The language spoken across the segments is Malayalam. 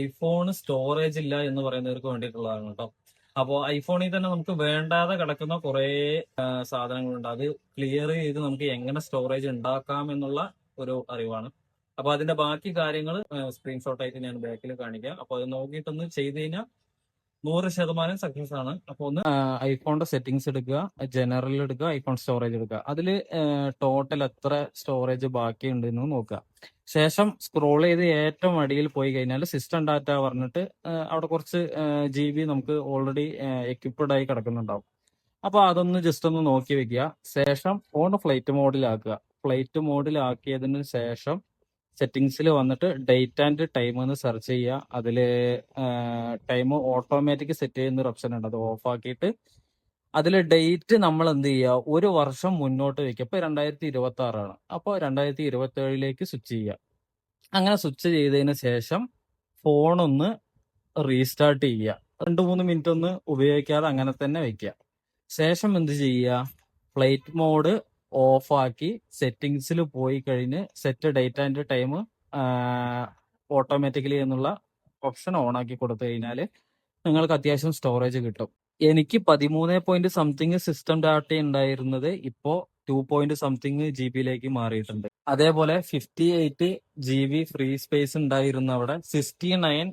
ഐഫോൺ സ്റ്റോറേജ് ഇല്ല എന്ന് പറയുന്നവർക്ക് വേണ്ടിയിട്ടുള്ളതാണ് കേട്ടോ. അപ്പോൾ ഐഫോണിൽ തന്നെ നമുക്ക് വേണ്ടാതെ കിടക്കുന്ന കുറേ സാധനങ്ങളുണ്ട്. അത് ക്ലിയർ ചെയ്ത് നമുക്ക് എങ്ങനെ സ്റ്റോറേജ് ഉണ്ടാക്കാം എന്നുള്ള ഒരു അറിവാണ്. അപ്പൊ അതിന്റെ ബാക്കി കാര്യങ്ങൾ സ്ക്രീൻഷോട്ട് ആയിട്ട് ഞാൻ ബാക്കിൽ കാണിക്കാം. അപ്പൊ അത് നോക്കിയിട്ടൊന്ന് ചെയ്ത് കഴിഞ്ഞാൽ 100% സക്സസ് ആണ്. അപ്പൊ ഒന്ന് ഐഫോണിന്റെ സെറ്റിംഗ്സ് എടുക്കുക, ജനറൽ എടുക്കുക, ഐഫോൺ സ്റ്റോറേജ് എടുക്കുക. അതിൽ ടോട്ടൽ എത്ര സ്റ്റോറേജ് ബാക്കിയുണ്ട് എന്ന് നോക്കുക. ശേഷം സ്ക്രോൾ ചെയ്ത് ഏറ്റവും അടിയിൽ പോയി കഴിഞ്ഞാൽ സിസ്റ്റം ഡാറ്റ പറഞ്ഞിട്ട് അവിടെ കുറച്ച് GB നമുക്ക് ഓൾറെഡി എക്യുപ്ഡ് ആയി കിടക്കുന്നുണ്ടാവും. അപ്പൊ അതൊന്ന് ജസ്റ്റ് ഒന്ന് നോക്കി വെക്കുക. ശേഷം ഫോൺ ഫ്ലൈറ്റ് മോഡിലാക്കുക. ഫ്ലൈറ്റ് മോഡിലാക്കിയതിന് ശേഷം സെറ്റിങ്സിൽ വന്നിട്ട് ഡേറ്റ് ആൻഡ് ടൈം എന്ന് സെർച്ച് ചെയ്യുക. അതിൽ ടൈം ഓട്ടോമാറ്റിക് സെറ്റ് ചെയ്യുന്ന ഒരു ഓപ്ഷൻ ഉണ്ട്. അത് ഓഫ് ആക്കിയിട്ട് അതിൽ ഡേറ്റ് നമ്മൾ എന്ത് ചെയ്യുക, 1 വർഷം മുന്നോട്ട് വെക്കുക. ഇപ്പൊ 2026 അപ്പോൾ 2027 സ്വിച്ച് ചെയ്യുക. അങ്ങനെ സ്വിച്ച് ചെയ്തതിന് ശേഷം ഫോൺ ഒന്ന് റീസ്റ്റാർട്ട് ചെയ്യുക. 2-3 മിനിറ്റ് ഒന്ന് ഉപയോഗിക്കാതെ അങ്ങനെ തന്നെ വെക്കുക. ശേഷം എന്ത് ചെയ്യുക, ഫ്ലൈറ്റ് മോഡ് ഓഫ് ആക്കി സെറ്റിങ്സിൽ പോയി കഴിഞ്ഞ് set date and time automatically എന്നുള്ള ഓപ്ഷൻ ഓൺ ആക്കി കൊടുത്തു കഴിഞ്ഞാൽ നിങ്ങൾക്ക് അത്യാവശ്യം സ്റ്റോറേജ് കിട്ടും. എനിക്ക് 13 സിസ്റ്റം ഡാറ്റ ഉണ്ടായിരുന്നത് ഇപ്പോ 2 GB മാറിയിട്ടുണ്ട്. അതേപോലെ 58 GB ഫ്രീ സ്പേസ് ഉണ്ടായിരുന്ന അവിടെ 69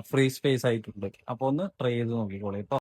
ഫ്രീ സ്പേസ് ആയിട്ടുണ്ട്. അപ്പൊ ഒന്ന് ട്രൈ ചെയ്ത് നോക്കിക്കോളൂ കേട്ടോ.